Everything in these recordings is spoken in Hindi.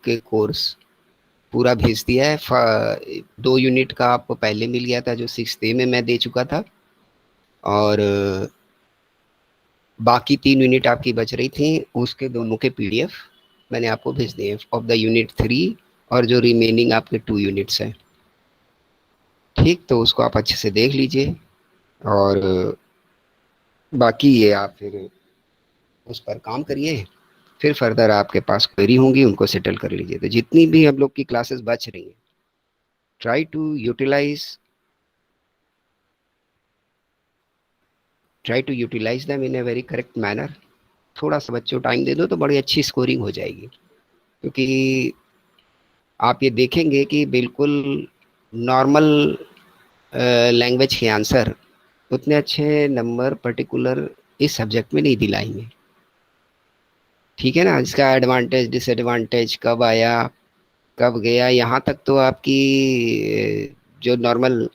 आपके कोर्स पूरा भेज दिया है। 2 यूनिट का आपको पहले मिल गया था जो 6th में मैं दे चुका था, और बाकी 3 यूनिट आपकी बच रही थी, उसके दोनों के पीडीएफ मैंने आपको भेज दिए ऑफ द यूनिट 3, और जो रिमेनिंग आपके 2 यूनिट्स हैं। ठीक, तो उसको आप अच्छे से देख लीजिए, और बाकी ये आप फिर उस पर काम करिए। फिर फर्दर आपके पास क्वेरी होंगी, उनको सेटल कर लीजिए। तो जितनी भी हम लोग की क्लासेस बच रही हैं, try to utilise them in a very correct manner. थोड़ा सा बच्चों टाइम दे दो तो बड़ी अच्छी स्कोरिंग हो जाएगी, क्योंकि आप ये देखेंगे कि बिल्कुल नॉर्मल लैंग्वेज के आंसर उतने अच्छे नंबर पर्टिकुलर इस सब्जेक्ट में नहीं दिलाएंगे। ठीक है ना, इसका एडवांटेज डिसएडवांटेज कब आया कब गया, यहाँ तक तो आपकी जो नॉर्मल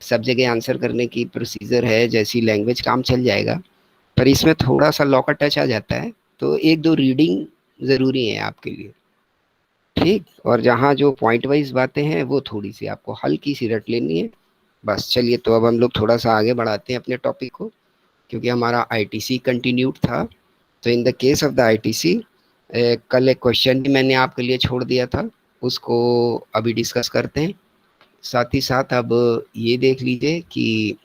सब जगह आंसर करने की प्रोसीजर है जैसी लैंग्वेज काम चल जाएगा, पर इसमें थोड़ा सा लॉ का टच आ जाता है, तो 1-2 रीडिंग ज़रूरी है आपके लिए। ठीक, और जहाँ जो पॉइंट वाइज बातें हैं वो थोड़ी सी आपको हल्की सी रट लेनी है बस। चलिए, तो अब हम लोग थोड़ा सा आगे बढ़ाते हैं अपने टॉपिक को, क्योंकि हमारा आईटीसी कंटिन्यूड था। तो in the case of the ITC, कल एक क्वेश्चन भी मैंने आपके लिए छोड़ दिया था, उसको अभी डिस्कस करते हैं। साथ ही साथ अब ये देख लीजिए कि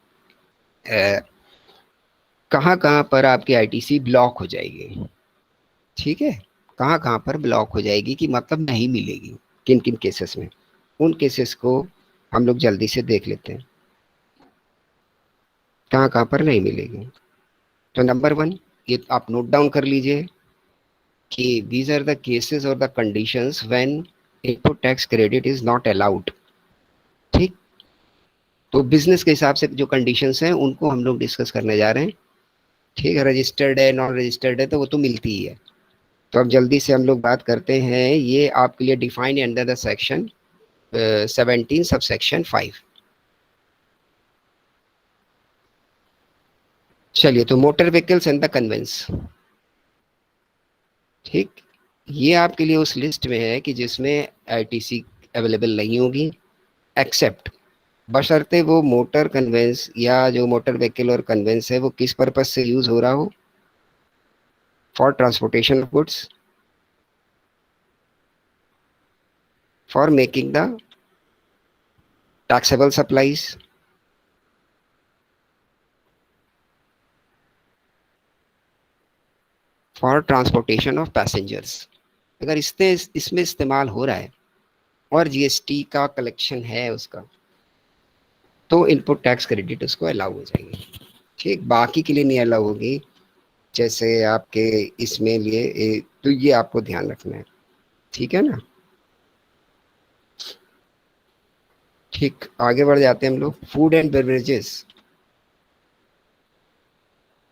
कहाँ कहाँ पर आपकी आईटीसी ब्लॉक हो जाएगी। ठीक है, कहाँ कहाँ पर ब्लॉक हो जाएगी कि मतलब नहीं मिलेगी, किन किन केसेस में, उन केसेस को हम लोग जल्दी से देख लेते हैं, कहाँ कहाँ पर नहीं मिलेगी। तो नंबर 1, ये आप नोट डाउन कर लीजिए कि दीज आर द केसेस और the conditions when input tax credit is not allowed. ठीक, तो बिजनेस के हिसाब से जो कंडीशंस हैं उनको हम लोग डिस्कस करने जा रहे हैं। ठीक है, रजिस्टर्ड है नॉन रजिस्टर्ड है तो वो तो मिलती ही है। तो अब जल्दी से हम लोग बात करते हैं, ये आपके लिए defined under the section 17 sub section 5। चलिए, तो motor vehicles and the conveyance. ठीक, ये आपके लिए उस लिस्ट में है कि जिसमें आईटीसी अवेलेबल नहीं होगी, एक्सेप्ट बशर्ते वो मोटर कन्वेंस या जो मोटर व्हीकल और कन्वेंस है वो किस पर्पज से यूज हो रहा हो, for transportation of goods, for making the taxable supplies, for transportation of passengers. अगर इसमें इस्तेमाल हो रहा है और जीएसटी का कलेक्शन है उसका, तो इनपुट टैक्स क्रेडिट उसको अलाउ हो जाएगी। ठीक, बाकी के लिए नहीं अलाउ होगी, जैसे आपके इसमें लिए तो ये आपको ध्यान रखना है। ठीक है ना। ठीक, आगे बढ़ जाते हैं हम लोग। Food and beverages,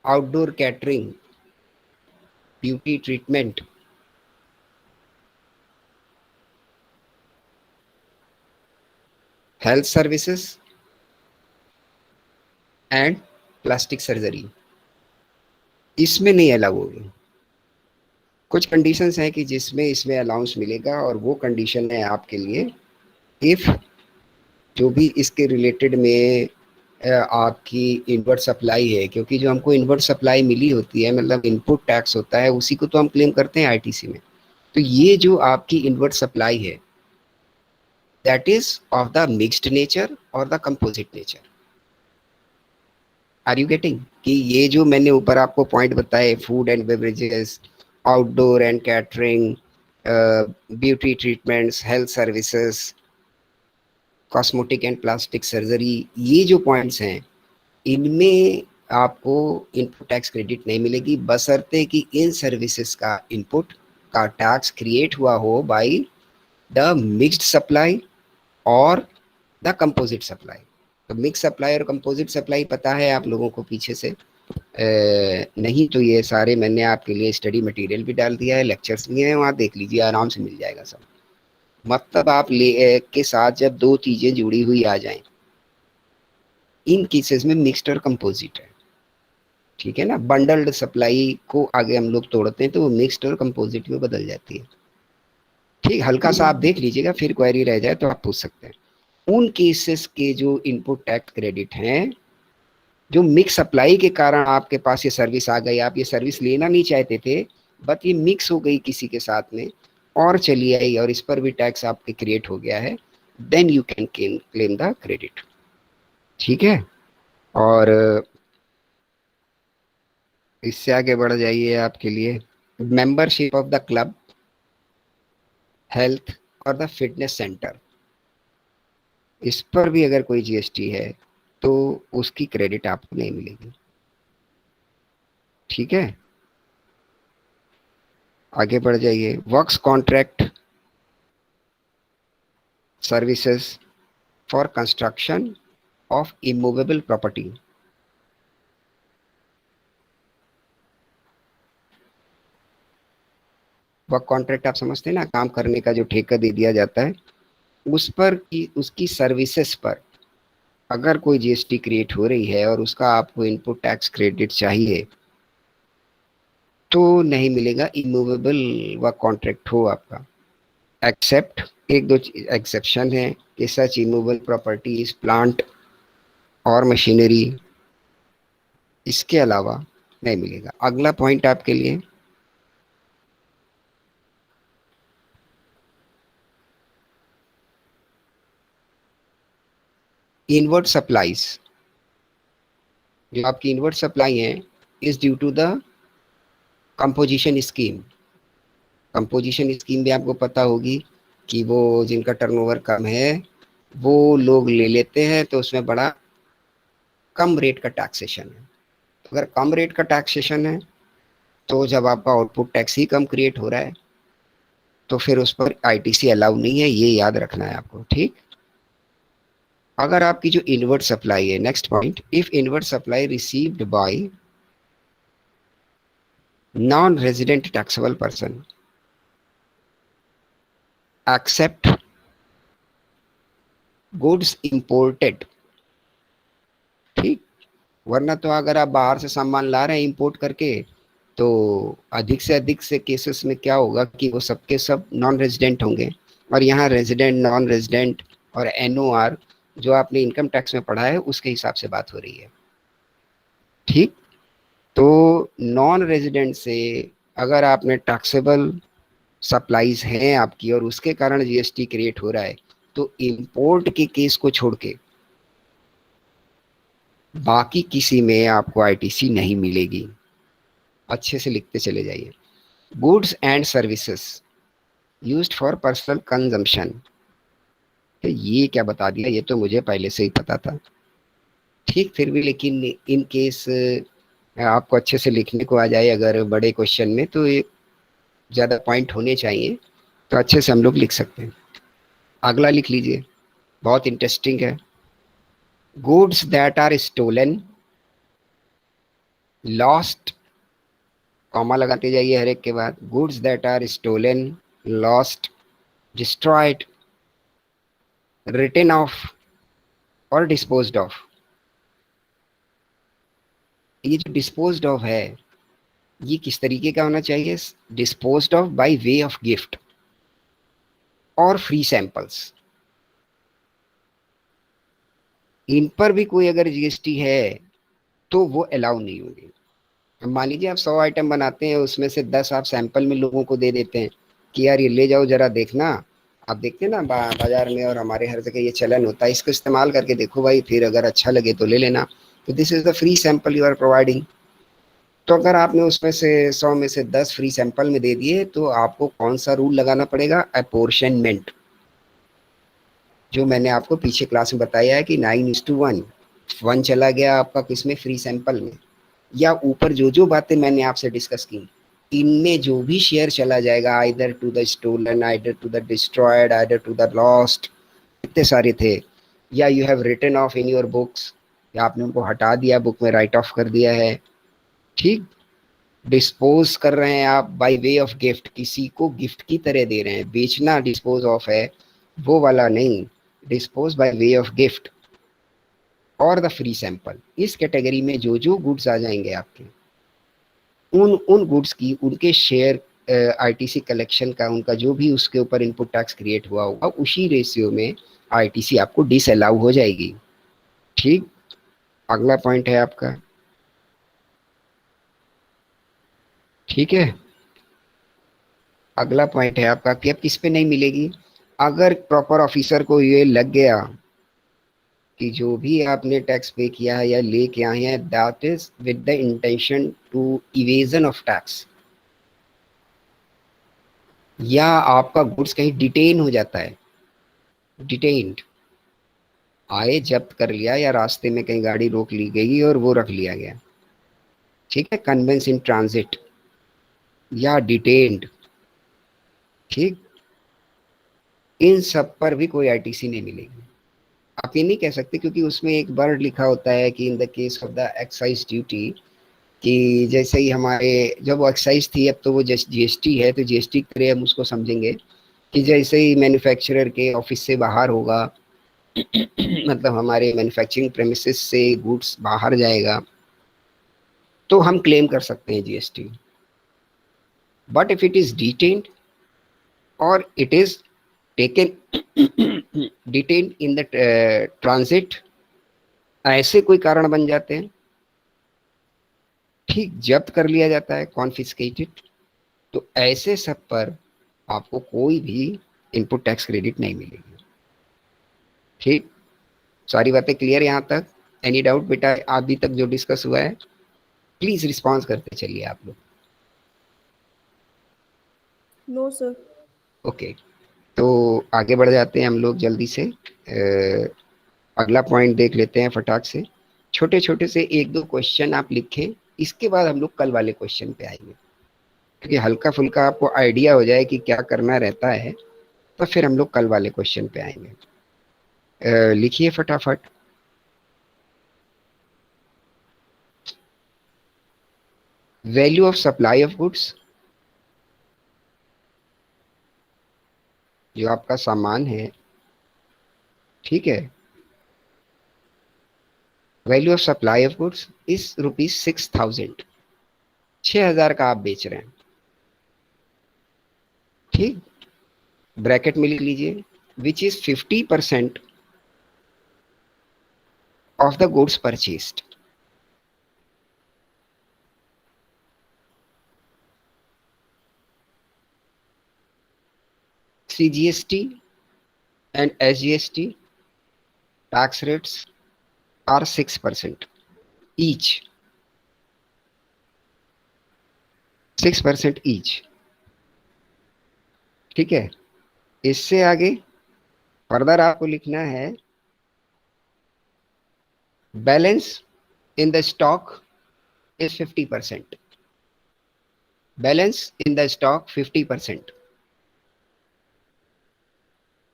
outdoor catering, beauty treatment, health services and plastic surgery, इसमें नहीं अलाउ होगी। कुछ कंडीशंस हैं कि जिसमें इसमें अलाउंस मिलेगा, और वो कंडीशन है आपके लिए, इफ जो भी इसके रिलेटेड में आपकी इनवर्ट सप्लाई है, क्योंकि जो हमको इनवर्ट सप्लाई मिली होती है मतलब इनपुट टैक्स होता है, उसी को तो हम क्लेम करते हैं आईटीसी में। तो ये जो आपकी इनवर्ट सप्लाई है, that is of the mixed nature और the composite nature. Are you getting कि ये जो मैंने ऊपर आपको पॉइंट बताए, food and beverages, outdoor and catering, beauty treatments, health services, cosmetic and plastic surgery, ये जो पॉइंट्स हैं इनमें आपको इनपुट टैक्स क्रेडिट नहीं मिलेगी, बशर्ते कि इन सर्विसेज का इनपुट का टैक्स क्रिएट हुआ हो बाय द मिक्स्ड सप्लाई और द कंपोजिट सप्लाई। तो मिक्स सप्लाई और कंपोजिट सप्लाई पता है आप लोगों को पीछे से, नहीं तो ये सारे मैंने आपके लिए स्टडी मटेरियल भी डाल दिया है, लेक्चर्स भी हैं, वहाँ देख लीजिए, आराम से मिल जाएगा सब। मतलब आप के साथ जब 2 चीज़ें जुड़ी हुई आ जाएं, इन केसेस में मिक्स्ड और कंपोजिट है। ठीक है ना, बंडल्ड सप्लाई को आगे हम लोग तोड़ते हैं तो वो मिक्स्ड और कंपोजिट में बदल जाती है। ठीक, हल्का सा आप देख लीजिएगा, फिर क्वेरी रह जाए तो आप पूछ सकते हैं। उन केसेस के जो इनपुट टैक्स क्रेडिट हैं, जो मिक्स सप्लाई के कारण आपके पास ये सर्विस आ गई, आप ये सर्विस लेना नहीं चाहते थे, बट ये मिक्स हो गई किसी के साथ में और चली आई और इस पर भी टैक्स आपके क्रिएट हो गया है, then you can claim the credit. ठीक है, और इससे आगे बढ़ जाइए आपके लिए, membership of the club, health और द फिटनेस सेंटर, इस पर भी अगर कोई जीएसटी है तो उसकी क्रेडिट आपको नहीं मिलेगी। ठीक है, आगे बढ़ जाइए, works contract services for construction of immovable property, work contract आप समझते हैं ना, काम करने का जो ठेका दे दिया जाता है, उस पर की उसकी सर्विसेज पर अगर कोई जीएसटी क्रिएट हो रही है और उसका आपको इनपुट टैक्स क्रेडिट चाहिए तो नहीं मिलेगा, इमूवेबल वर्क कॉन्ट्रैक्ट हो आपका, एक्सेप्ट, एक दो एक्सेप्शन है कि सच इमूवेबल प्रॉपर्टीज प्लांट और मशीनरी, इसके अलावा नहीं मिलेगा। अगला पॉइंट आपके लिए, इनवर्ट सप्लाईज, जो आपकी इनवर्ट सप्लाई है is due to the composition scheme. Composition scheme भी आपको पता होगी कि वो जिनका टर्नओवर कम है वो लोग ले लेते हैं, तो उसमें बड़ा कम रेट का टैक्सेशन है। तो अगर कम रेट का टैक्सेशन है तो जब आपका आउटपुट टैक्स ही कम क्रिएट हो रहा है तो फिर उस पर आईटीसी अलाउ नहीं है, ये याद रखना है आपको। ठीक, अगर आपकी जो इनवर्ट सप्लाई है, next point, if invert supply received by non resident taxable person except goods imported, ठीक, वरना तो अगर आप बाहर से सामान ला रहे हैं इंपोर्ट करके तो अधिक से अधिक से केसेस में क्या होगा कि वो सबके सब नॉन रेजिडेंट होंगे, और यहाँ रेजिडेंट, नॉन रेजिडेंट और एनओआर जो आपने इनकम टैक्स में पढ़ा है उसके हिसाब से बात हो रही है। ठीक, तो नॉन रेजिडेंट से अगर आपने टैक्सेबल सप्लाईज हैं आपकी और उसके कारण जीएसटी क्रिएट हो रहा है तो इंपोर्ट के केस को छोड़ के बाकी किसी में आपको आईटीसी नहीं मिलेगी। अच्छे से लिखते चले जाइए, goods and services used for personal consumption, ये क्या बता दिया, ये तो मुझे पहले से ही पता था। ठीक, फिर भी लेकिन इन केस आपको अच्छे से लिखने को आ जाए अगर बड़े क्वेश्चन में, तो ये ज़्यादा पॉइंट होने चाहिए, तो अच्छे से हम लोग लिख सकते हैं। अगला लिख लीजिए, बहुत इंटरेस्टिंग है, goods that are stolen, lost, comma लगाते जाइए हर एक के बाद, goods that are stolen, lost, destroyed, written off और डिस्पोज्ड ऑफ। ये जो डिस्पोज्ड ऑफ है ये किस तरीके का होना चाहिए, disposed of by way of gift और फ्री सैंपल्स, इन पर भी कोई अगर जीएसटी है तो वो अलाउ नहीं होगी। मान लीजिए आप 100 आइटम बनाते हैं, उसमें से 10 आप सैंपल में लोगों को दे देते हैं कि यार ये ले जाओ जरा देखना, आप देखते हैं ना बाजार में और हमारे हर जगह ये चलन होता है, इसको इस्तेमाल करके देखो भाई, फिर अगर अच्छा लगे तो ले लेना, तो this is the free sample you are providing. तो अगर आपने उसमें से 100 में से 10 फ्री सैंपल में दे दिए तो आपको कौन सा रूल लगाना पड़ेगा, अपोर्शनमेंट, जो मैंने आपको पीछे क्लास में बताया है कि 9:1, 1 चला गया आपका किसमें, फ्री सैंपल में, या ऊपर जो जो बातें मैंने आपसे डिस्कस की इनमें जो भी शेयर चला जाएगा, either to the stolen, either to the destroyed, either to the lost, इतने सारे थे, या you have written off in your books, या आपने उनको हटा दिया, बुक में राइट ऑफ कर दिया है। ठीक, डिस्पोज कर रहे हैं आप बाय वे ऑफ गिफ्ट, किसी को गिफ्ट की तरह दे रहे हैं, बेचना डिस्पोज ऑफ है वो वाला नहीं, dispose by way of gift और द फ्री सैंपल, इस कैटेगरी में जो जो गुड्स आ जाएंगे आपके, उन गुड्स की उनके शेयर आईटीसी कलेक्शन का उनका जो भी उसके ऊपर इनपुट टैक्स क्रिएट हुआ होगा उसी रेशियो में आईटीसी आपको डिसअलाउ हो जाएगी। ठीक, अगला पॉइंट है आपका, ठीक है, अगला पॉइंट है आपका कि अब किस पे नहीं मिलेगी। अगर प्रॉपर ऑफिसर को ये लग गया कि जो भी आपने टैक्स पे किया है या लेके आए हैं that is with the intention to evasion of tax, या आपका गुड्स कहीं डिटेन हो जाता है, डिटेन्ड, आए जब्त कर लिया या रास्ते में कहीं गाड़ी रोक ली गई और वो रख लिया गया, ठीक है, कन्वेंस इन ट्रांजिट या डिटेन्ड, ठीक, इन सब पर भी कोई आईटीसी नहीं मिलेगी। आप ये नहीं कह सकते क्योंकि उसमें एक वर्ड लिखा होता है कि in the case of the excise duty, कि जैसे ही हमारे जब वो एक्साइज थी अब तो वो जीएसटी है, तो जीएसटी करे हम उसको समझेंगे कि जैसे ही मैन्युफैक्चरर के ऑफिस से बाहर होगा मतलब हमारे मैन्युफैक्चरिंग प्रेमिसेस से गुड्स बाहर जाएगा तो हम क्लेम कर सकते हैं GST. But if it is detained और it is taken detained in the transit, ऐसे कोई कारण बन जाते हैं, ठीक, जब्त कर लिया जाता है, कॉन्फिस्केटेड, तो ऐसे सब पर आपको कोई भी इनपुट टैक्स क्रेडिट नहीं मिलेगी। ठीक, सारी बातें क्लियर यहाँ तक? एनी डाउट बेटा अभी तक जो डिस्कस हुआ है? प्लीज रिस्पॉन्स करते चलिए आप लोग। No sir. ओके, तो आगे बढ़ जाते हैं हम लोग जल्दी से। अगला पॉइंट देख लेते हैं फटाक से। छोटे छोटे से एक दो क्वेश्चन आप लिखें, इसके बाद हम लोग कल वाले क्वेश्चन पे आएंगे, क्योंकि हल्का फुल्का आपको आइडिया हो जाए कि क्या करना रहता है, तो फिर हम लोग कल वाले क्वेश्चन पे आएंगे। लिखिए फटाफट। Value of supply of goods, जो आपका सामान है, ठीक है, value of supply of goods is ₹6,000, 6,000 का आप बेच रहे हैं, ठीक, ब्रैकेट में लिख लीजिए, which is 50% of the goods purchased. CGST and SGST tax rates are 6% each, 6% each, ठीक है। इससे आगे फर्दर आपको लिखना है balance in the stock is 50%, balance in the stock 50%,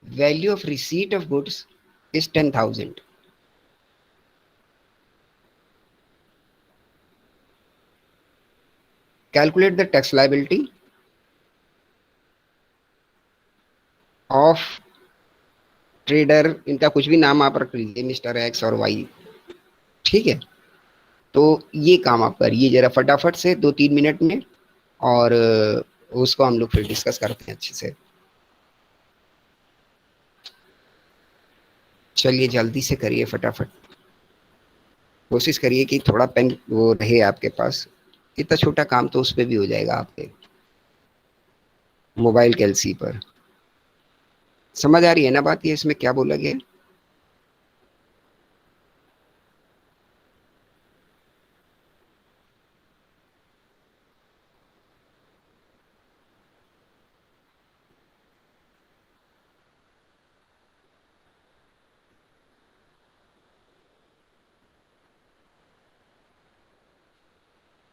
value of receipt of goods is 10,000, calculate the tax liability of trader, इनका कुछ भी नाम आप रख लीजिए, मिस्टर एक्स और वाई, ठीक है। तो ये काम आप करिए जरा फटाफट से 2-3 मिनट में, और उसको हम लोग फिर डिस्कस करते हैं अच्छे से। चलिए जल्दी से करिए फटाफट, कोशिश करिए कि थोड़ा पेन वो रहे आपके पास, इतना छोटा काम तो उस पर भी हो जाएगा आपके मोबाइल के एलसी पर। समझ आ रही है ना बात, ये इसमें क्या बोला गया?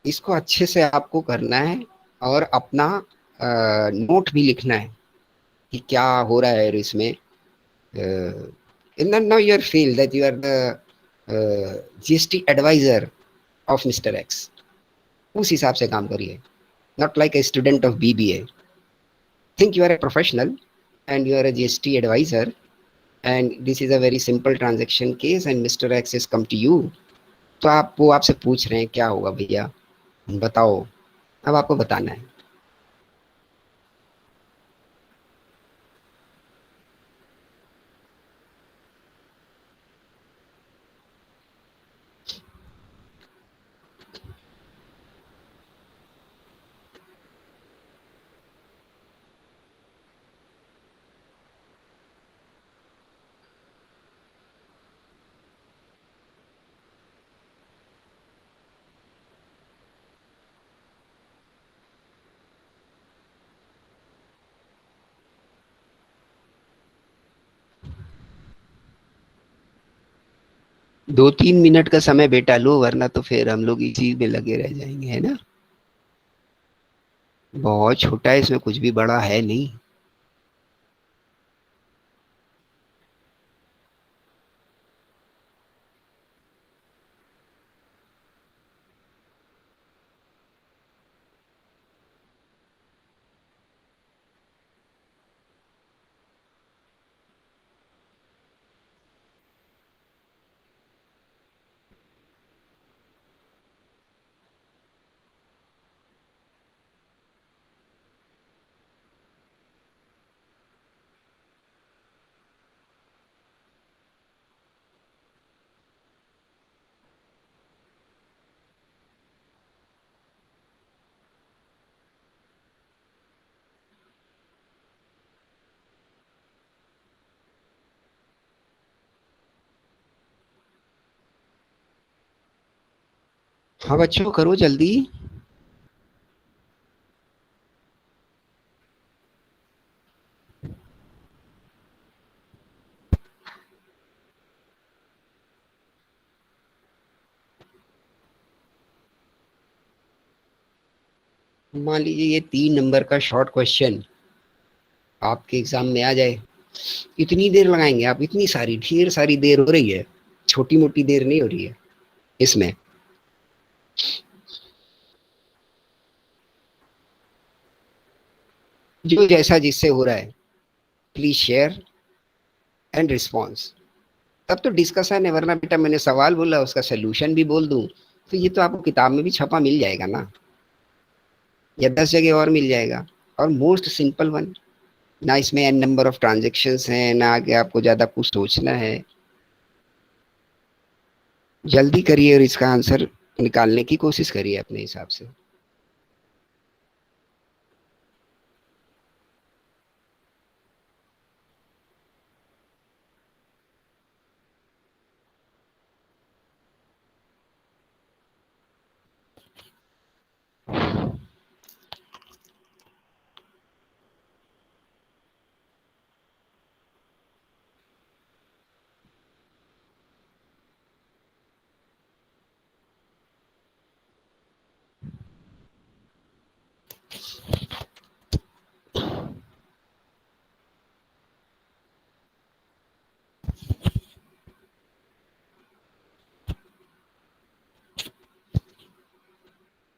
इसको अच्छे से आपको करना है और अपना नोट भी लिखना है कि क्या हो रहा है इसमें। Now you are feel that you are the GST adviser of mister X, उस हिसाब से काम करिए, not like a student of BBA. Think you are a professional and you are a GST adviser and this is a very simple transaction case and mister X is come to you, तो आप वो आपसे पूछ रहे हैं क्या होगा भैया बताओ, अब आपको बताना है। 2-3 मिनट का समय बेटा लो, वरना तो फिर हम लोग इसी में लगे रह जाएंगे, है ना। बहुत छोटा है, इसमें कुछ भी बड़ा है नहीं। हाँ बच्चों, करो जल्दी। मान लीजिए ये 3 नंबर का शॉर्ट क्वेश्चन आपके एग्जाम में आ जाए, इतनी देर लगाएंगे आप? इतनी सारी, ढेर सारी देर हो रही है, छोटी मोटी देर नहीं हो रही है इसमें। जो जैसा जिससे हो रहा है, प्लीज शेयर एंड रिस्पॉन्स। तब तो डिस्कशन है, वरना बेटा मैंने सवाल बोला उसका सोल्यूशन भी बोल दूं तो ये तो आपको किताब में भी छपा मिल जाएगा ना, या 10 जगह और मिल जाएगा। और मोस्ट सिंपल वन, ना इसमें एन नंबर ऑफ ट्रांजेक्शन्स हैं, ना आगे आपको ज्यादा कुछ सोचना है। जल्दी करिए और इसका आंसर निकालने की कोशिश करिए अपने हिसाब से।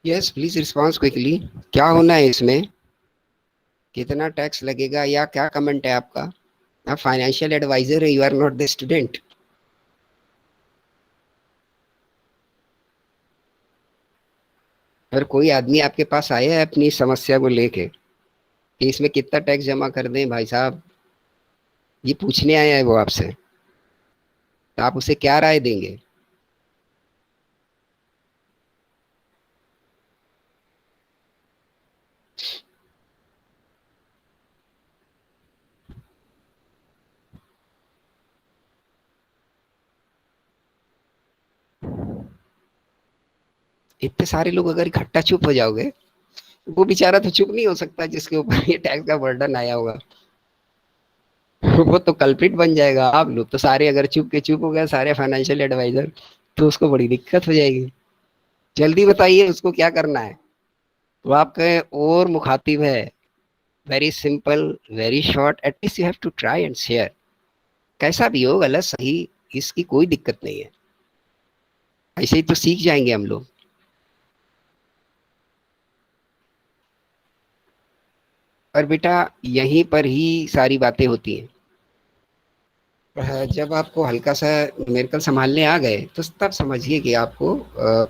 Yes please response quickly. क्या होना है इसमें? कितना टैक्स लगेगा, या क्या कमेंट है आपका? आप फाइनेंशियल एडवाइजर है, you are not the student. अगर कोई आदमी आपके पास आया है अपनी समस्या को लेके कि इसमें कितना टैक्स जमा कर दें भाई साहब, ये पूछने आया है वो आपसे, तो आप उसे क्या राय देंगे? इतने सारे लोग अगर इकट्ठा चुप हो जाओगे, वो बेचारा तो चुप नहीं हो सकता जिसके ऊपर ये टैक्स का बर्डन आया होगा। वो तो कल्प्रिट बन जाएगा। आप लोग तो सारे अगर चुप के चुप हो गए, सारे फाइनेंशियल एडवाइजर, तो उसको बड़ी दिक्कत हो जाएगी। जल्दी बताइए उसको क्या करना है। तो आपके और मुखातिब है, very simple, very short, at least you have to try and share. कैसा भी हो, गलत सही, इसकी कोई दिक्कत नहीं है, ऐसे ही तो सीख जाएंगे हम लोग। और बेटा यहीं पर ही सारी बातें होती हैं। जब आपको हल्का सा न्यूमेरिकल संभालने आ गए तो तब समझिए कि आपको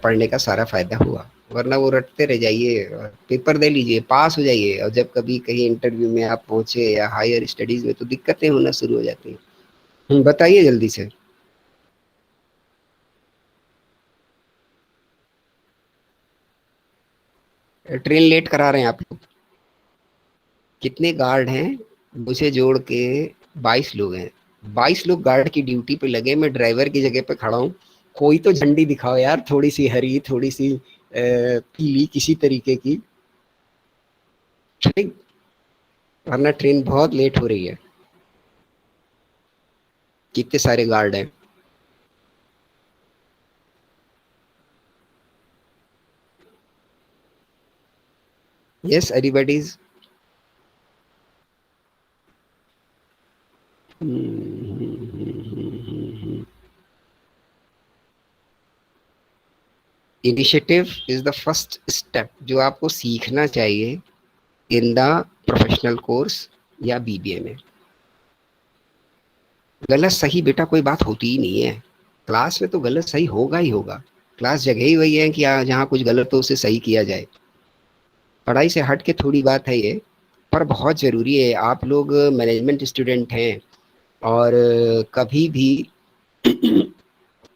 पढ़ने का सारा फायदा हुआ। वरना वो रटते रह जाइए, पेपर दे लीजिए, पास हो जाइए, और जब कभी कहीं इंटरव्यू में आप पहुंचे या हायर स्टडीज में तो दिक्कतें होना शुरू हो जाती हैं। बताइए जल्दी से। ट्रेन लेट करा रहे हैं आप लोग? कितने गार्ड हैं? मुझे जोड़ के 22 लोग हैं। 22 लोग गार्ड की ड्यूटी पे लगे, मैं ड्राइवर की जगह पे खड़ा हूँ। कोई तो झंडी दिखाओ यार, थोड़ी सी हरी, थोड़ी सी पीली, किसी तरीके की। ठीक, वरना ट्रेन बहुत लेट हो रही है। कितने सारे गार्ड हैं? Yes, everybody's. Initiative is the first step जो आपको सीखना चाहिए इन द प्रोफेशनल कोर्स या बीबीए में। गलत सही बेटा कोई बात होती ही नहीं है। क्लास में तो गलत सही होगा ही होगा। क्लास जगह ही वही है कि जहाँ कुछ गलत हो उसे सही किया जाए। पढ़ाई से हट के थोड़ी बात है ये, पर बहुत ज़रूरी है। आप लोग मैनेजमेंट स्टूडेंट हैं और कभी भी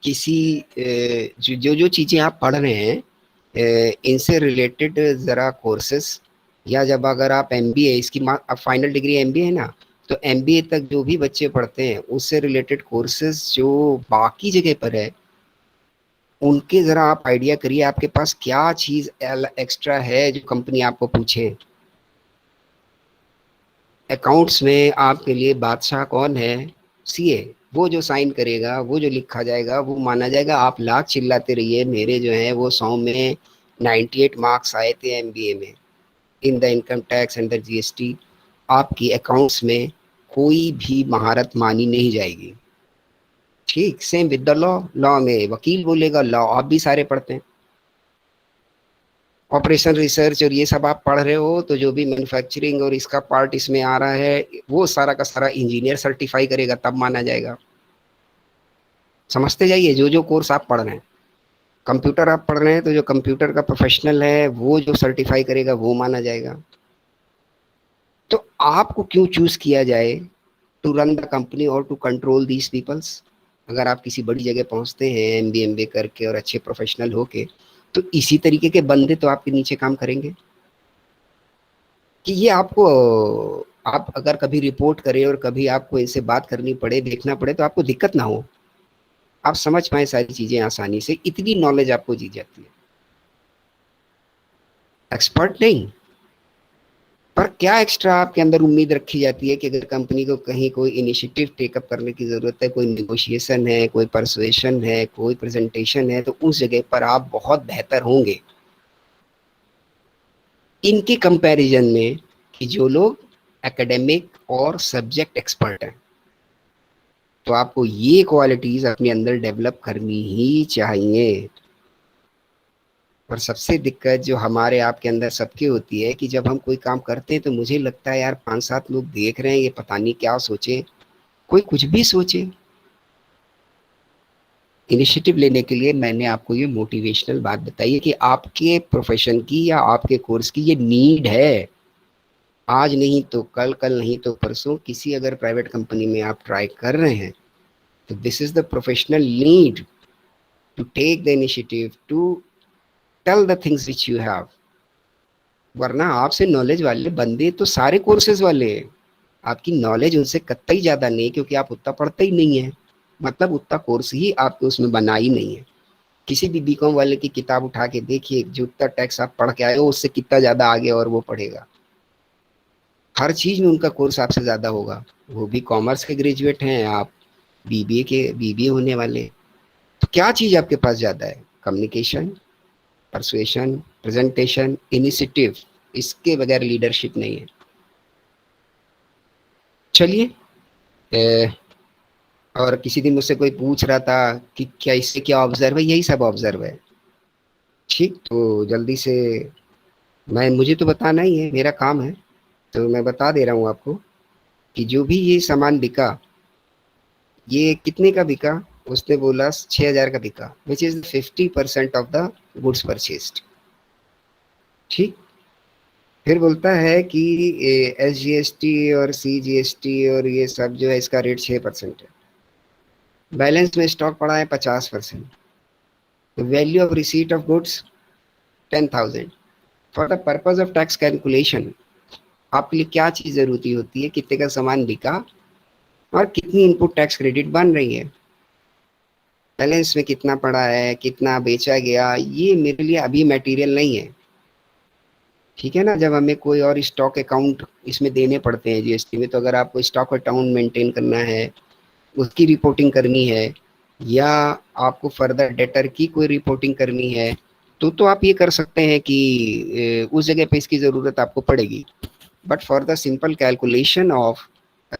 किसी जो जो चीज़ें आप पढ़ रहे हैं इनसे रिलेटेड ज़रा कोर्सेस, या जब अगर आप एमबीए इसकी अब फाइनल डिग्री एमबीए है ना, तो एमबीए तक जो भी बच्चे पढ़ते हैं उससे रिलेटेड कोर्सेज जो बाकी जगह पर है उनके ज़रा आप आइडिया करिए आपके पास क्या चीज़ एक्स्ट्रा है जो कंपनी आपको पूछे। अकाउंट्स में आपके लिए बादशाह कौन है? सीए। वो जो साइन करेगा, वो जो लिखा जाएगा वो माना जाएगा। आप लाख चिल्लाते रहिए, मेरे जो है वो 100 में 98 मार्क्स आए थे एमबीए में in the income tax and the GST. आपकी अकाउंट्स में कोई भी महारत मानी नहीं जाएगी। ठीक same with the law. Law में वकील बोलेगा, लॉ आप भी सारे पढ़ते हैं। ऑपरेशन रिसर्च और ये सब आप पढ़ रहे हो तो जो भी मैन्युफैक्चरिंग और इसका पार्ट इसमें आ रहा है वो सारा का सारा इंजीनियर सर्टिफाई करेगा तब माना जाएगा। समझते जाइए जो जो कोर्स आप पढ़ रहे हैं। कंप्यूटर आप पढ़ रहे हैं तो जो कंप्यूटर का प्रोफेशनल है वो जो सर्टिफाई करेगा वो माना जाएगा। तो आपको क्यों चूज किया जाए टू रन द कंपनी और टू कंट्रोल दीज पीपल्स? अगर आप किसी बड़ी जगह पहुंचते हैं एमबीए करके और अच्छे प्रोफेशनल होके, तो इसी तरीके के बंदे तो आपके नीचे काम करेंगे कि ये आपको, आप अगर कभी रिपोर्ट करें और कभी आपको इनसे बात करनी पड़े, देखना पड़े, तो आपको दिक्कत ना हो, आप समझ पाए सारी चीजें आसानी से। इतनी नॉलेज आपको दी जाती है। एक्सपर्ट नहीं, पर क्या एक्स्ट्रा आपके अंदर उम्मीद रखी जाती है कि अगर कंपनी को कहीं कोई इनिशिएटिव टेकअप करने की जरूरत है, कोई निगोशिएशन है, कोई परसुएशन है, कोई प्रेजेंटेशन है, तो उस जगह पर आप बहुत बेहतर होंगे इनके कंपैरिजन में कि जो लोग एकेडमिक और सब्जेक्ट एक्सपर्ट हैं। तो आपको ये क्वालिटीज अपने अंदर डेवलप करनी ही चाहिए। और सबसे दिक्कत जो हमारे आपके अंदर सबकी होती है कि जब हम कोई काम करते हैं तो मुझे लगता है यार 5-7 लोग देख रहे हैं, ये पता नहीं क्या सोचे, कोई कुछ भी सोचे। इनिशिएटिव लेने के लिए मैंने आपको ये मोटिवेशनल बात बताई है कि आपके प्रोफेशन की या आपके कोर्स की ये नीड है। आज नहीं तो कल, कल नहीं तो परसों, किसी अगर प्राइवेट कंपनी में आप ट्राई कर रहे हैं तो this is the professional need to take the initiative to tell the things which you have. वरना आपसे नॉलेज वाले बंदे तो सारे कोर्सेज वाले हैं, आपकी नॉलेज उनसे कतई ज़्यादा नहीं, क्योंकि आप उतना पढ़ते ही नहीं है। मतलब उतना कोर्स ही आपके उसमें बना ही नहीं है। किसी भी बीकॉम वाले की किताब उठा के देखिए, जो उतना टैक्स आप पढ़ के आए हो उससे कितना ज़्यादा आगे और वो पढ़ेगा। हर चीज़ में उनका कोर्स आपसे ज़्यादा होगा। वो भी कॉमर्स के ग्रेजुएट हैं, आप बीबीए होने वाले। तो क्या चीज़ आपके पास ज़्यादा है? Communication, persuasion, presentation, initiative. इसके बगैर लीडरशिप नहीं है। चलिए, और किसी दिन मुझसे कोई पूछ रहा था कि क्या इससे क्या ऑब्जर्व है, यही सब ऑब्जर्व है। ठीक, तो जल्दी से मुझे तो बताना ही है, मेरा काम है। तो मैं बता दे रहा हूँ आपको कि जो भी ये सामान बिका, ये कितने का बिका? उसने बोला 6,000 का बिका, which is 50% of the goods purchased. ठीक। फिर बोलता है कि SGST और CGST और ये सब जो है इसका रेट 6% है। बैलेंस में स्टॉक पड़ा है 50%। Value of receipt of goods 10,000। For the purpose of tax calculation आपके लिए क्या चीज़ जरूरी होती है? कितने का सामान बिका और कितनी इनपुट टैक्स क्रेडिट बन रही है। बैलेंस में कितना पड़ा है, कितना बेचा गया, ये मेरे लिए अभी मटेरियल नहीं है। ठीक है ना। जब हमें कोई और स्टॉक अकाउंट इसमें देने पड़ते हैं जीएसटी में, तो अगर आपको स्टॉक अकाउंट मेंटेन करना है, उसकी रिपोर्टिंग करनी है, या आपको फर्दर डेटर की कोई रिपोर्टिंग करनी है, तो आप ये कर सकते हैं कि उस जगह पे इसकी ज़रूरत आपको पड़ेगी, but for the simple calculation of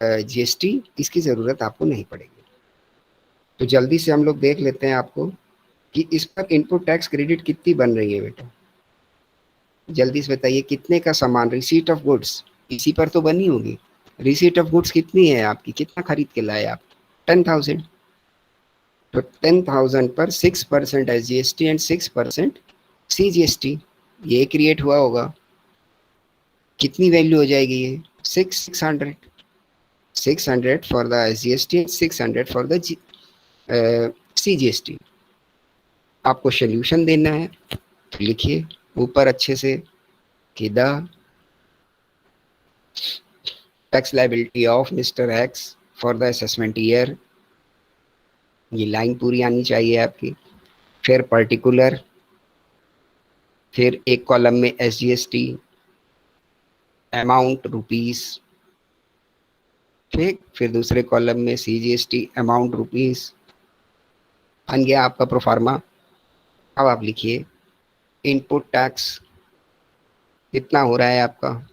GST इसकी ज़रूरत आपको नहीं पड़ेगी। तो जल्दी से हम लोग देख लेते हैं आपको कि इस पर इनपुट टैक्स क्रेडिट कितनी बन रही है बेटा। जल्दी से बताइए कितने का सामान, रिसीट ऑफ गुड्स इसी पर तो बनी होगी। रिसीट ऑफ गुड्स कितनी है आपकी, कितना खरीद के लाए आप, 10,000। तो 10,000 पर 6% S G S T and 6% C G S T, ये क्रिएट हुआ होगा। कितनी वैल्यू हो जाएगी ये, 600। 600 for the S G S T, 600 for the C G S T. आपको सोल्यूशन देना है तो लिखिए ऊपर अच्छे से कि the tax liability of mister X for the assessment year, ये लाइन पूरी आनी चाहिए आपकी। फिर पर्टिकुलर, फिर एक कॉलम में S G S T amount rupees, ठीक, फिर दूसरे कॉलम में C G S T amount rupees. बन गया आपका प्रोफार्मा। अब आप लिखिए इनपुट टैक्स कितना हो रहा है आपका,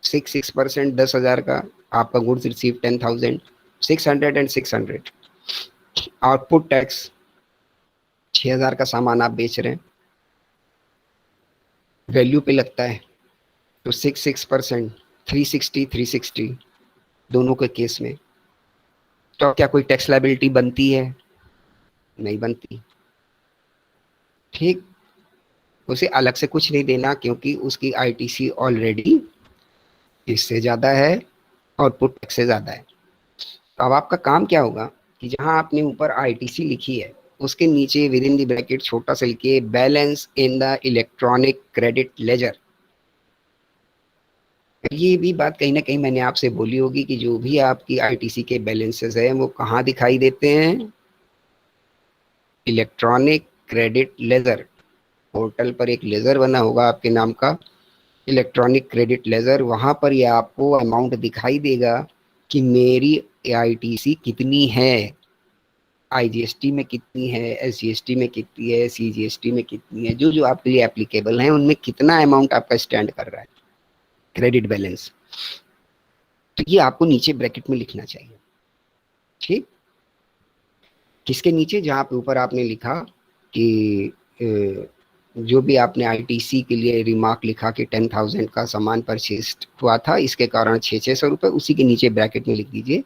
6% 10,000 का, आपका goods receive 10,000, 600 and 600। Output tax 6,000 का सामान आप बेच रहे हैं, वैल्यू पे लगता है तो 6% 360 दोनों के केस में। तो क्या कोई टैक्स लायबिलिटी बनती है, नहीं बनती, ठीक। उसे अलग से कुछ नहीं देना क्योंकि उसकी आईटीसी ऑलरेडी इससे ज़्यादा है, आउटपुट टैक्स से ज़्यादा है। तो अब आपका काम क्या होगा कि जहां आपने ऊपर आईटीसी लिखी है उसके नीचे विद इन द ब्रैकेट छोटा सा लिखिए balance in the electronic credit laser. ये भी बात कहीं ना कहीं मैंने आपसे बोली होगी कि जो भी आपकी आईटीसी के बैलेंसेस है वो कहाँ दिखाई देते हैं, इलेक्ट्रॉनिक क्रेडिट लेजर। पोर्टल पर एक लेजर बना होगा आपके नाम का, इलेक्ट्रॉनिक क्रेडिट लेजर, वहां पर ये आपको अमाउंट दिखाई देगा कि मेरी आईटीसी कितनी है, आईजीएसटी में कितनी है, एसजीएसटी में कितनी है, सीजीएसटी में कितनी है, जो जो आपके लिए एप्लीकेबल है उनमें कितना अमाउंट आपका स्टैंड कर रहा है क्रेडिट बैलेंस। तो ये आपको नीचे ब्रैकेट में लिखना चाहिए, ठीक। किसके नीचे, जहां पे ऊपर आपने लिखा कि जो भी आपने आईटीसी के लिए रिमार्क लिखा कि 10,000 का सामान परचेज हुआ था, इसके कारण 600 रुपये, उसी के नीचे ब्रैकेट में लिख दीजिए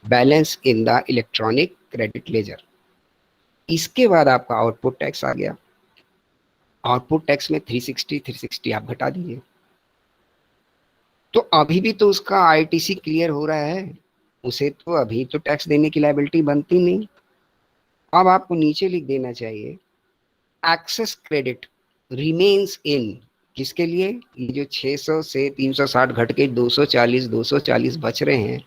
balance in the electronic credit laser. इसके बाद आपका आउटपुट टैक्स आ गया। आउटपुट टैक्स में 360 आप घटा दीजिए। तो अभी भी तो उसका आईटीसी क्लियर हो रहा है, उसे तो अभी तो टैक्स देने की लायबिलिटी बनती नहीं। अब आपको नीचे लिख देना चाहिए एक्सेस क्रेडिट रिमेन्स इन, किसके लिए, ये जो 600 से 360 घट के 240 बच रहे हैं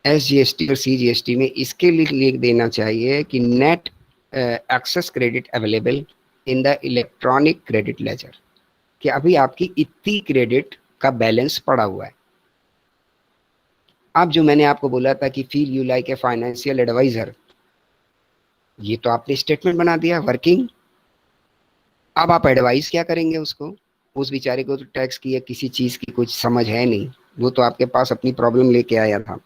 एसजीएसटी और सीजीएसटी में, इसके लिए लिख देना चाहिए कि net excess credit available in the electronic credit ledger, कि अभी आपकी इतनी क्रेडिट का बैलेंस पड़ा हुआ है। अब जो मैंने आपको बोला था कि feel you like a financial adviser, ये तो आपने स्टेटमेंट बना दिया वर्किंग। अब आप एडवाइस क्या करेंगे उसको, उस बेचारे को तो टैक्स की या किसी चीज की कुछ समझ है नहीं, वो तो आपके पास अपनी प्रॉब्लम लेके आया था,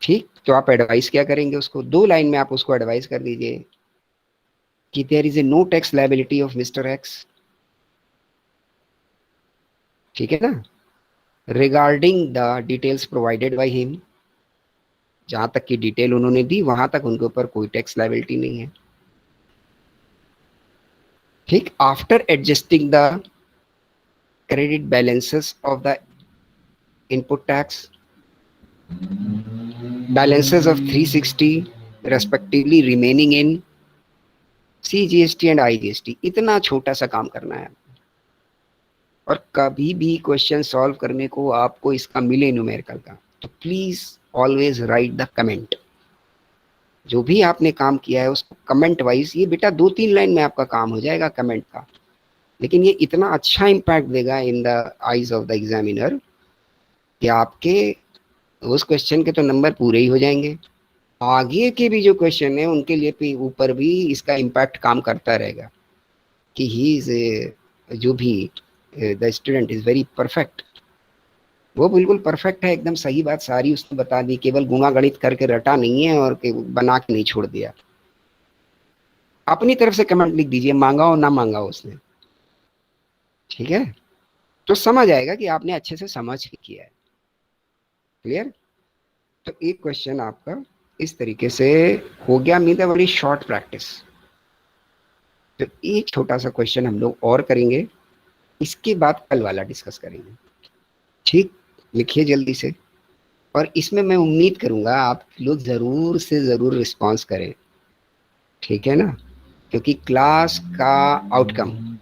ठीक। तो आप एडवाइस क्या करेंगे उसको, 2 लाइन में आप उसको एडवाइस कर दीजिए कि there is a no tax liability of mister X, ठीक है ना, regarding the details provided by him, जहां तक की डिटेल उन्होंने दी वहां तक उनके ऊपर कोई टैक्स लायबिलिटी नहीं है, ठीक। After adjusting the credit balances of the input tax, balances of 360 respectively remaining in CGST and IGST, इतना छोटा सा काम करना है। और कभी भी क्वेश्चन सॉल्व करने को आपको इसका मिले न्यूमेरिकल का, तो please always right the comment. जो भी आपने काम किया है उसको कमेंट वाइज, ये बेटा 2-3 लाइन में आपका काम हो जाएगा कमेंट का, लेकिन ये इतना अच्छा इम्पैक्ट देगा in the eyes of the examiner कि आपके उस क्वेश्चन के तो नंबर पूरे ही हो जाएंगे आगे के भी जो क्वेश्चन है उनके लिए भी ऊपर भी इसका इम्पैक्ट काम करता रहेगा कि ही इज जो भी the student is very perfect. वो बिल्कुल परफेक्ट है, एकदम सही बात सारी उसने बता दी, केवल गुणा गणित करके रटा नहीं है और बना के नहीं छोड़ दिया। अपनी तरफ से कमेंट लिख दीजिए, मांगा हो ना मांगा हो उसने, ठीक है? तो समझ आएगा कि आपने अच्छे से समझ के किया है। क्लियर? तो एक क्वेश्चन आपका इस तरीके से हो गया, मीन द बड़ी शॉर्ट प्रैक्टिस। तो एक छोटा सा क्वेश्चन हम लोग और करेंगे, इसके बाद कल वाला डिस्कस करेंगे। ठीक, लिखिए जल्दी से। और इसमें मैं उम्मीद करूंगा आप लोग जरूर से जरूर रिस्पॉन्स करें, ठीक है ना? क्योंकि क्लास का आउटकम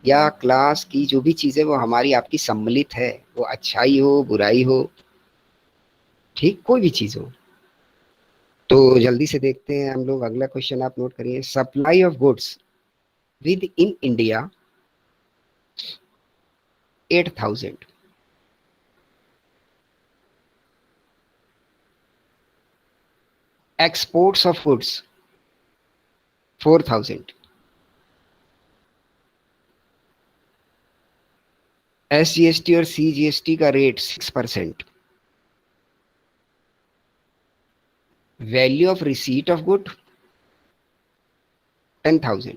या क्लास की जो भी चीजें वो हमारी आपकी सम्मिलित है, वो अच्छाई हो बुराई हो, ठीक, कोई भी चीज हो। तो जल्दी से देखते हैं हम लोग, अगला क्वेश्चन आप नोट करिए। Supply of goods with in India 8,000, exports of goods 4,000, SGST और CGST का rate 6%, value of receipt of good 10,000,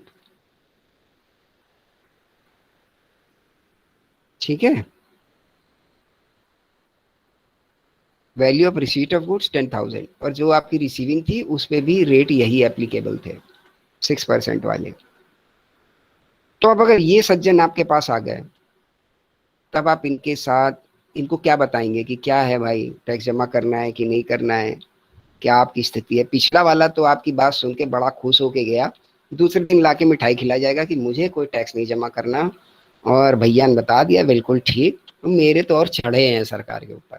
ठीक है? Value of receipt of goods 10,000, और जो आपकी रिसीविंग थी उस पे भी रेट यही एप्लीकेबल थे, 6% वाले। तो अब अगर ये सज्जन आपके पास आ गए, तब आप इनके साथ इनको क्या बताएंगे कि क्या है भाई, टैक्स जमा करना है कि नहीं करना है, क्या आपकी स्थिति है? पिछला वाला तो आपकी बात सुन के बड़ा खुश होके गया, दूसरे दिन लाके मिठाई खिला जाएगा कि मुझे कोई टैक्स नहीं जमा करना, और भैया ने बता दिया, बिल्कुल ठीक, तो मेरे तो और चढ़े हैं सरकार के ऊपर।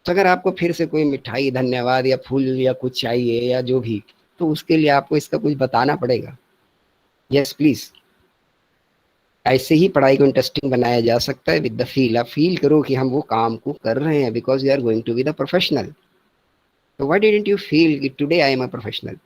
तो अगर आपको फिर से कोई मिठाई, धन्यवाद या फूल या कुछ चाहिए या जो भी, तो उसके लिए आपको इसका कुछ बताना पड़ेगा। Yes please. ऐसे ही पढ़ाई को इंटरेस्टिंग बनाया जा सकता है विद द फील। आप फील करो कि हम वो काम को कर रहे हैं, because you are going to be the professional. So why didn't you feel that today I am a professional?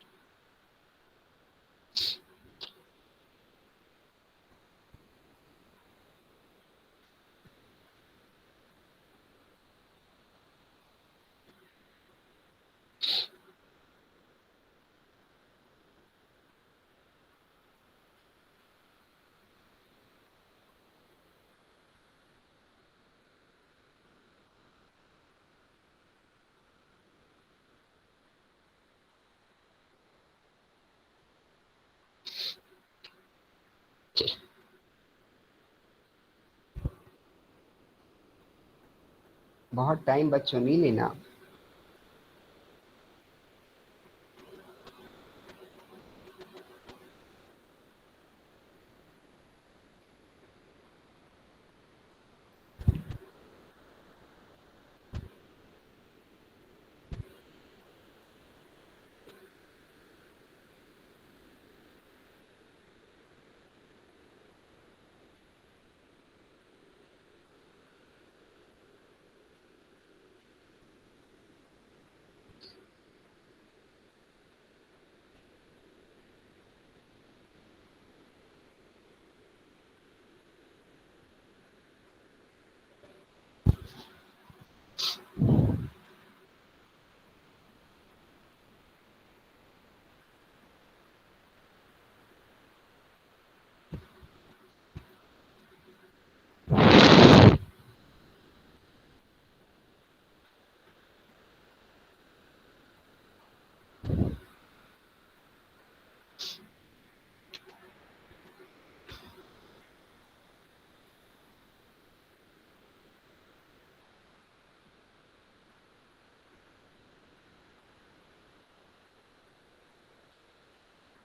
बहुत टाइम बच्चों नहीं लेना।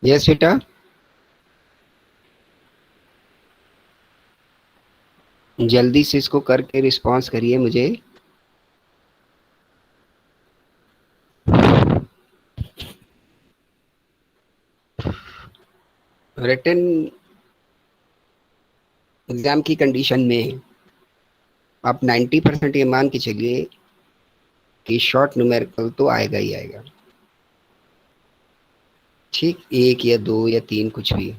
यस बेटा। जल्दी से इसको करके रिस्पॉन्स करिए मुझे। रिटन एग्जाम की कंडीशन में आप 90% ये मान के चलिए कि शॉर्ट न्यूमेरिकल तो आएगा ही आएगा। ठीक, एक या दो या तीन कुछ भी।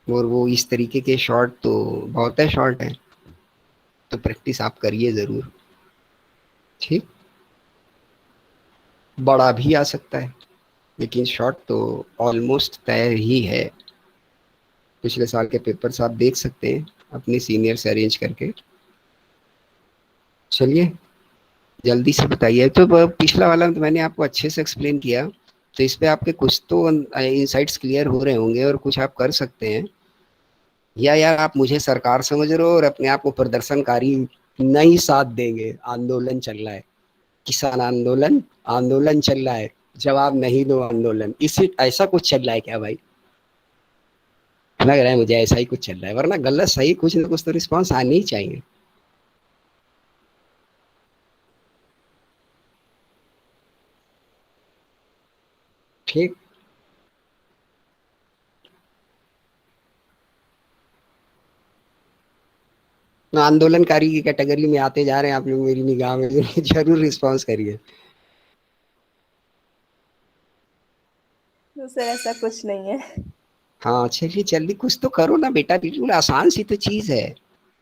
और वो इस तरीके के शॉट तो बहुत है, शॉट है, तो प्रैक्टिस आप करिए ज़रूर। ठीक, बड़ा भी आ सकता है, लेकिन शॉट तो ऑलमोस्ट तय ही है। पिछले साल के पेपर्स आप देख सकते हैं अपने सीनियर से अरेंज करके। चलिए, जल्दी से बताइए। तो पिछला वाला तो मैंने आपको अच्छे से एक्सप्लेन किया, तो इस पे आपके कुछ तो इंसाइट्स क्लियर हो रहे होंगे और कुछ आप कर सकते हैं। या यार आप मुझे सरकार समझ रहे हो और अपने आप को प्रदर्शनकारी नहीं साथ देंगे? आंदोलन चल रहा है, किसान आंदोलन, आंदोलन चल रहा है, जवाब नहीं दो आंदोलन, इसी ऐसा कुछ चल रहा है क्या भाई? लग रहा है मुझे ऐसा ही कुछ चल रहा है, वरना गलत सही कुछ ना कुछ तो रिस्पॉन्स आने ही चाहिए। ठीक, तो आंदोलनकारी की कैटेगरी में आते जा रहे हैं आप लोग मेरी निगाह में। जरूर रिस्पॉन्स करिए। तो सर ऐसा कुछ नहीं है। हाँ चलिए, जल्दी कुछ तो करो ना बेटा, बिल्कुल आसान सी तो चीज है।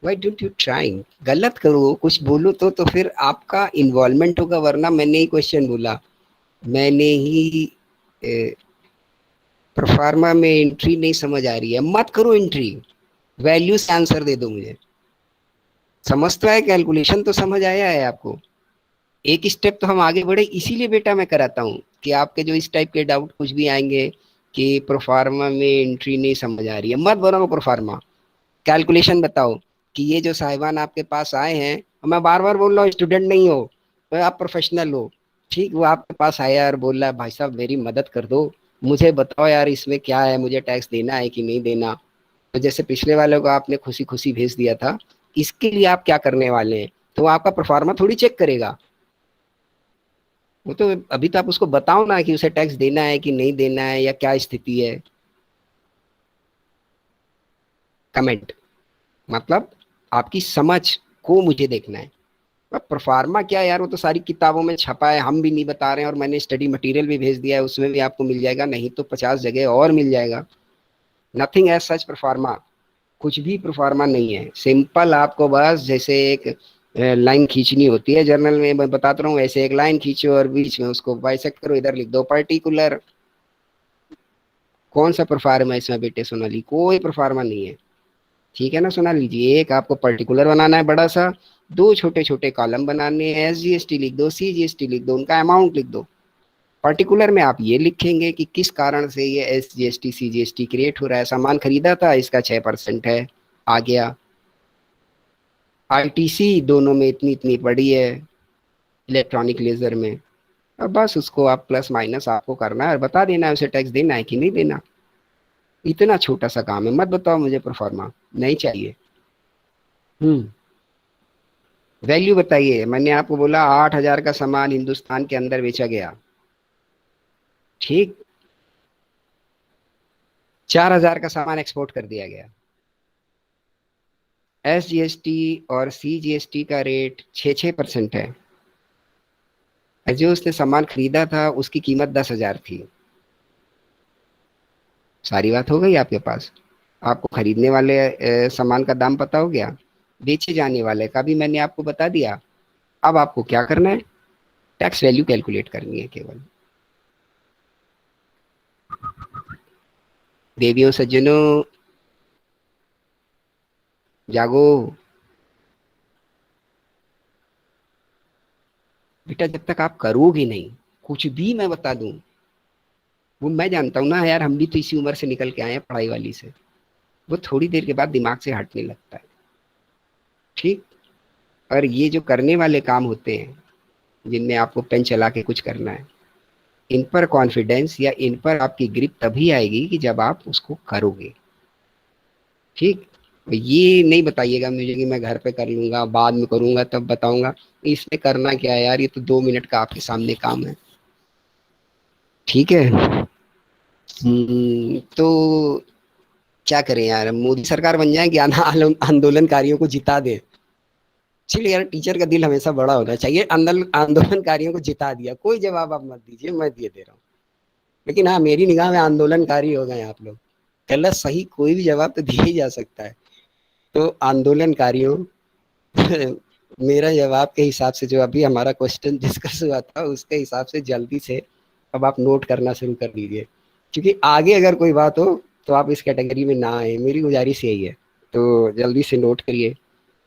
Why don't you trying? गलत करो कुछ बोलो तो फिर आपका इन्वॉल्वमेंट होगा, वरना मैंने ही क्वेश्चन बोला, मैंने ही प्रोफार्मा में एंट्री नहीं समझ आ रही है, मत करो एंट्री, वैल्यू से आंसर दे दो मुझे। समझ तो है, कैलकुलेशन तो समझ आया है आपको। एक स्टेप तो हम आगे बढ़े, इसीलिए बेटा मैं कराता हूँ कि आपके जो इस टाइप के डाउट कुछ भी आएंगे कि प्रोफार्मा में एंट्री नहीं समझ आ रही है, मत बनाओ प्रोफार्मा, कैलकुलेशन बताओ कि ये जो साहिबान आपके पास आए हैं, मैं बार बार बोल रहा हूँ स्टूडेंट नहीं हो, तो आप प्रोफेशनल हो। ठीक, वो आपके पास आया और बोल रहा है भाई साहब मेरी मदद कर दो, मुझे बताओ यार इसमें क्या है, मुझे टैक्स देना है कि नहीं देना। तो जैसे पिछले वाले को आपने खुशी खुशी भेज दिया था, इसके लिए आप क्या करने वाले हैं? तो वो आपका प्रोफार्मा थोड़ी चेक करेगा, वो तो अभी तो आप उसको बताओ ना कि उसे टैक्स देना है कि नहीं देना है या क्या स्थिति है। कमेंट, मतलब आपकी समझ को मुझे देखना है। अब प्रोफार्मा क्या यार, वो तो सारी किताबों में छपा है, हम भी नहीं बता रहे हैं, और मैंने स्टडी मटेरियल भी भेज दिया है, उसमें भी आपको मिल जाएगा, नहीं तो 50 जगह और मिल जाएगा। नथिंग एज सच प्रोफार्मा, कुछ भी प्रोफार्मा नहीं है। सिंपल आपको बस जैसे एक लाइन खींचनी होती है जर्नल में, मैं बताता हूँ, ऐसे एक लाइन खींचो और बीच में उसको बाइसेक्ट करो, इधर लिख दो पर्टिकुलर। कौन सा प्रोफार्मा है इसमें बेटे सोनाली? कोई प्रोफार्मा नहीं है। ठीक है ना सोनाली जी? एक आपको पर्टिकुलर बनाना है बड़ा सा, दो छोटे छोटे कॉलम बनाने हैं, SGST लिख दो, CGST लिख दो, उनका अमाउंट लिख दो। पर्टिकुलर में आप ये लिखेंगे कि किस कारण से ये SGST CGST क्रिएट हो रहा है, सामान खरीदा था इसका 6% है, आ गया। ITC दोनों में इतनी इतनी पड़ी है, इलेक्ट्रॉनिक लेजर में। अब बस उसको आप प्लस माइनस आपको करना है और बता देना है उसे टैक्स देना है कि नहीं देना। इतना छोटा सा काम है, मत बताओ मुझे प्रोफार्मा, नहीं चाहिए। हम्म, वैल्यू बताइए। मैंने आपको बोला 8,000 का सामान हिंदुस्तान के अंदर बेचा गया, ठीक, 4,000 का सामान एक्सपोर्ट कर दिया गया। SGST और CGST का रेट 6% है। जो उसने सामान खरीदा था उसकी कीमत 10,000 थी। सारी बात हो गई आपके पास? आपको खरीदने वाले सामान का दाम पता हो गया, बेचे जाने वाले का भी मैंने आपको बता दिया। अब आपको क्या करना है? टैक्स वैल्यू कैलकुलेट करनी है केवल। देवियों सज्जनों, जागो। बेटा जब तक आप करोगे नहीं, कुछ भी मैं बता दूं, वो मैं जानता हूँ ना यार, हम भी तो इसी उम्र से निकल के आए हैं पढ़ाई वाली से, वो थोड़ी देर के बाद दिमाग से हटने लगता है। ठीक, और ये जो करने वाले काम होते हैं जिनमें आपको पेन चला के कुछ करना है, इन पर कॉन्फिडेंस या इन पर आपकी ग्रिप तभी आएगी कि जब आप उसको करोगे। ठीक, ये नहीं बताइएगा मुझे कि मैं घर पे कर लूंगा, बाद में करूंगा, तब बताऊंगा। इसमें करना क्या है यार, ये तो 2 मिनट का आपके सामने काम है। ठीक है। तो क्या करें यार, मोदी सरकार बन जाए, ज्ञान आंदोलनकारियों को जिता दे। चलिए यार, टीचर का दिल हमेशा बड़ा होना चाहिए। आंदोलनकारियों को जिता दिया, कोई जवाब आप मत दीजिए, मैं दिए दे रहा हूँ। लेकिन हाँ, मेरी निगाह में आंदोलनकारी हो गए आप लोग। गलत सही कोई भी जवाब तो दिया ही जा सकता है। तो आंदोलनकारियों, मेरा जवाब के हिसाब से जो अभी हमारा क्वेश्चन डिस्कस हुआ था उसके हिसाब से जल्दी से अब आप नोट करना शुरू कर दीजिए, क्योंकि आगे अगर कोई बात हो तो आप इस कैटेगरी में ना आए, मेरी गुजारिश यही है। तो जल्दी से नोट करिए।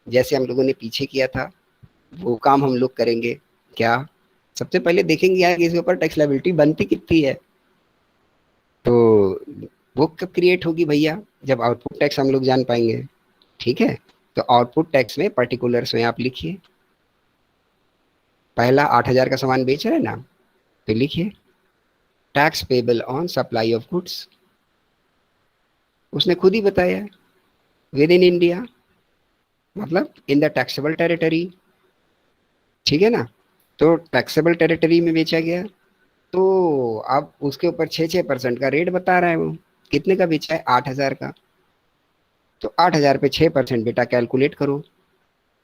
जैसे हम लोगों ने पीछे किया था वो काम हम लोग करेंगे। क्या? सबसे पहले देखेंगे यार इसके ऊपर टैक्स लायबिलिटी बनती कितनी है। तो वो कब क्रिएट होगी भैया? जब आउटपुट टैक्स हम लोग जान पाएंगे। ठीक है। तो आउटपुट टैक्स में पर्टिकुलर्स में आप लिखिए, पहला 8,000 का सामान बेच रहे हैं ना, तो लिखिए tax payable on supply of goods. उसने खुद ही बताया विद इन इंडिया, मतलब इन द टैक्सेबल टेरिटरी। ठीक है ना? तो टैक्सेबल टेरिटरी में बेचा गया, तो अब उसके ऊपर 6% का रेट बता रहा है वो। कितने का बेचा है? 8,000 का। तो 8,000 पे 6% बेटा कैलकुलेट करो।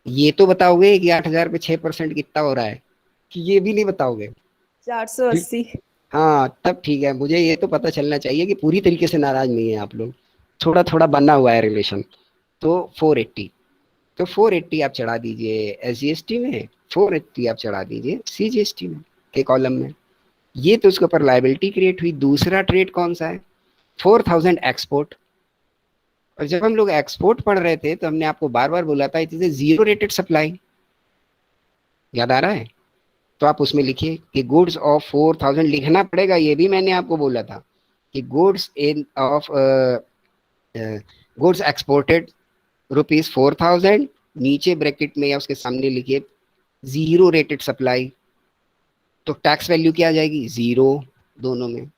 ये तो बताओगे कि 8,000 पे 6% कितना हो रहा है, कि ये भी नहीं बताओगे? 480। हाँ तब ठीक है, मुझे ये तो पता चलना चाहिए कि पूरी तरीके से नाराज नहीं है आप लोग, थोड़ा थोड़ा बना हुआ है रिलेशन। तो 480, तो 480 आप चढ़ा दीजिए SGST में, 480 आप चढ़ा दीजिए CGST में के कॉलम में। ये तो उसके ऊपर लाइबिलिटी क्रिएट हुई। दूसरा ट्रेड कौन सा है? 4,000 एक्सपोर्ट। और जब हम लोग एक्सपोर्ट पढ़ रहे थे तो हमने आपको बार बार बोला था it is a zero rated supply, याद आ रहा है? तो आप उसमें लिखिए कि गुड्स ऑफ 4,000, लिखना पड़ेगा, ये भी मैंने आपको बोला था कि goods in of goods exported ₹4,000, नीचे ब्रैकेट में या उसके सामने लिखिए जीरो रेटेड सप्लाई। तो टैक्स वैल्यू क्या आ जाएगी? जीरो, दोनों में।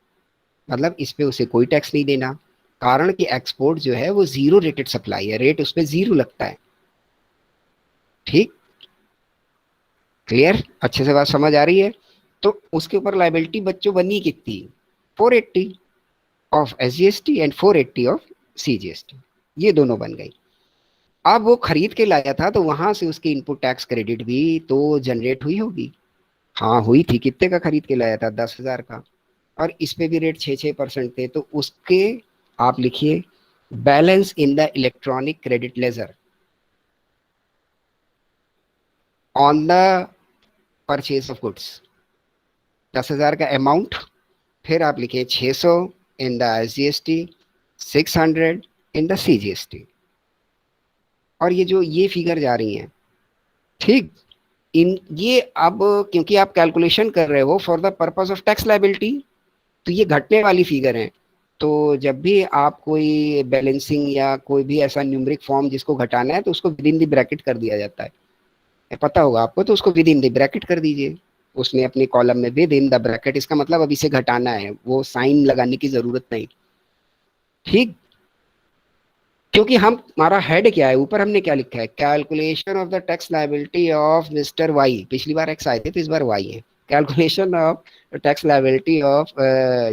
मतलब इस पे उसे कोई टैक्स नहीं देना, कारण कि एक्सपोर्ट जो है वो जीरो रेटेड सप्लाई है, रेट उस पर जीरो लगता है। ठीक, क्लियर? अच्छे से बात समझ आ रही है? तो उसके ऊपर लाइबिलिटी बच्चों बनी कितनी? 480 of SGST and 480 of CGST, ये दोनों बन गई। अब वो खरीद के लाया था तो वहां से उसकी इनपुट टैक्स क्रेडिट भी तो जनरेट हुई होगी। हाँ हुई थी। कितने का खरीद के लाया था? 10,000 का। और इस पे भी रेट 6% थे, तो उसके आप लिखिए balance in the electronic credit laser on the purchase of goods, 10,000 का अमाउंट। फिर आप लिखिए 600 in the SGST, 600 in the CGST। और ये जो ये फिगर जा रही हैं, ठीक, इन ये अब क्योंकि आप कैलकुलेशन कर रहे हो for the purpose of tax liability, तो ये घटने वाली फिगर है। तो जब भी आप कोई बैलेंसिंग या कोई भी ऐसा न्यूमरिक फॉर्म जिसको घटाना है तो उसको विद इन द ब्रैकेट कर दिया जाता है, पता होगा आपको। तो उसको विद इन द ब्रैकेट कर दीजिए उसमें अपने कॉलम में, विद इन द ब्रैकेट। इसका मतलब अब इसे घटाना है, वो साइन लगाने की जरूरत नहीं। ठीक, क्योंकि हम हमारा हेड क्या है, ऊपर हमने क्या लिखा है? Calculation of the tax liability of mister Y. पिछली बार एक्स आए थे तो इस बार वाई है। Calculation of tax liability of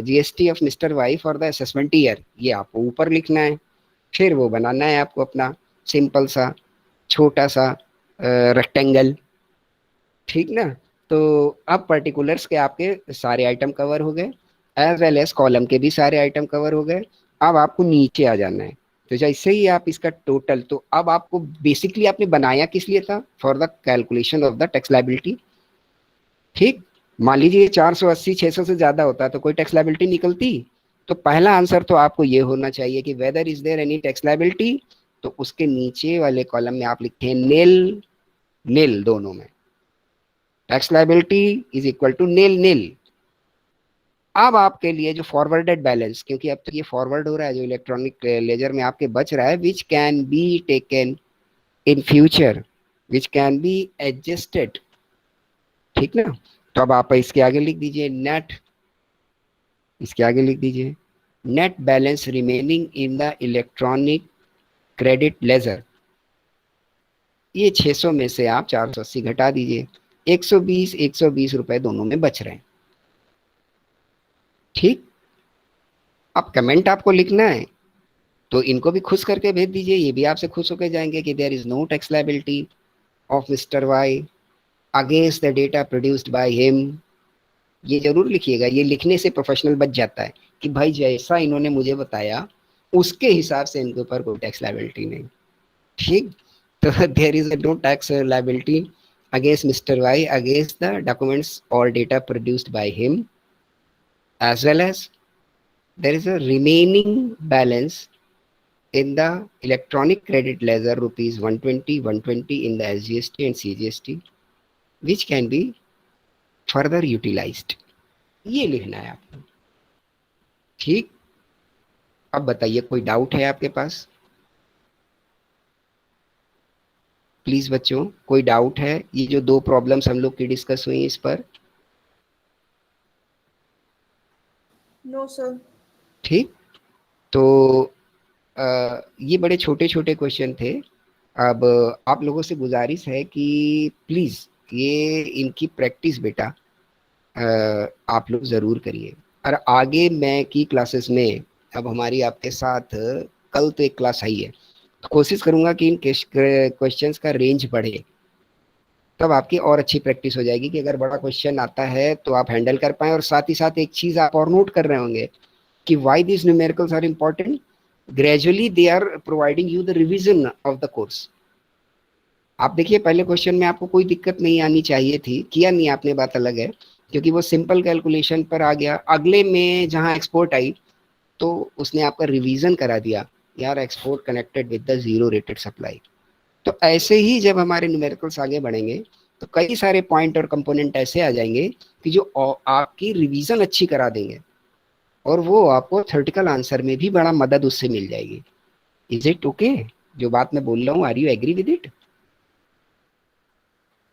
GST of mister Y for the assessment year, ये आपको ऊपर लिखना है। फिर वो बनाना है आपको अपना सिंपल सा छोटा सा रेक्टेंगल। ठीक ना? तो अब पर्टिकुलर्स के आपके सारे आइटम कवर हो गए, एज वेल एज कॉलम के भी सारे आइटम कवर हो गए। अब आपको नीचे आ जाना है। तो जैसे ही आप इसका टोटल, तो अब आपको बेसिकली आपने बनाया किस लिए था? For the calculation of the tax liability. ठीक, मान लीजिए 480 600 से ज्यादा होता तो कोई टैक्स लायबिलिटी निकलती? तो पहला आंसर तो आपको ये होना चाहिए कि whether is there any tax liability. तो उसके नीचे वाले कॉलम में आप लिखें नील, नील दोनों में, tax liability is equal to nil nil. अब आपके लिए जो फॉरवर्डेड बैलेंस, क्योंकि अब तो ये फॉरवर्ड हो रहा है, जो इलेक्ट्रॉनिक लेजर में आपके बच रहा है, which can be taken in future, which can be adjusted. ठीक ना? तो अब आप इसके आगे लिख दीजिए नेट, इसके आगे लिख दीजिए net balance remaining in the electronic credit laser. ये 600 में से आप 480 घटा दीजिए, 120 रुपए दोनों में बच रहे हैं। ठीक, अब कमेंट आपको लिखना है तो इनको भी खुश करके भेज दीजिए, ये भी आपसे खुश होकर जाएंगे कि there is no tax liability of mister Y against the data produced by him ये जरूर लिखिएगा, ये लिखने से प्रोफेशनल बच जाता है कि भाई जैसा इन्होंने मुझे बताया उसके हिसाब से इनके ऊपर कोई टैक्स लायबिलिटी नहीं। ठीक, तो there is no tax liability against Mr. Y against the documents or data produced by him, as well as there is a remaining balance in the electronic credit ledger rupees 120 in the SGST and CGST which can be further utilized। ये लिखना है आपको। ठीक, अब बताइए कोई डाउट है आपके पास? प्लीज बच्चों, कोई डाउट है? ये जो दो प्रॉब्लम्स हम लोग की डिस्कस हुई इस पर? No sir. ठीक, तो ये बड़े छोटे छोटे क्वेश्चन थे। अब आप लोगों से गुजारिश है कि प्लीज ये इनकी प्रैक्टिस बेटा आप लोग जरूर करिए। और आगे मैं की क्लासेस में, अब हमारी आपके साथ कल तो एक क्लास आई है, तो कोशिश करूंगा कि इन क्वेश्चंस का रेंज बढ़े, तब आपकी और अच्छी प्रैक्टिस हो जाएगी कि अगर बड़ा क्वेश्चन आता है तो आप हैंडल कर पाए। और साथ ही साथ एक चीज आप और नोट कर रहे होंगे कि why this numericals are important, gradually they are providing you the revision of the course. आप देखिए पहले क्वेश्चन में आपको कोई दिक्कत नहीं आनी चाहिए थी, किया नहीं आपने, बात अलग है, क्योंकि वो सिंपल कैलकुलेशन पर आ गया। अगले में जहां एक्सपोर्ट आई तो उसने आपका रिवीजन करा दिया, यार export connected with the zero rated supply. तो ऐसे ही जब हमारे न्यूमेरिकल्स आगे बढ़ेंगे तो कई सारे पॉइंट और कंपोनेंट ऐसे आ जाएंगे कि जो आपकी रिवीजन अच्छी करा देंगे और वो आपको थ्योरेटिकल आंसर में भी बड़ा मदद उससे मिल जाएगी। इज इट ओके जो बात मैं बोल रहा हूँ? Are you agree with it?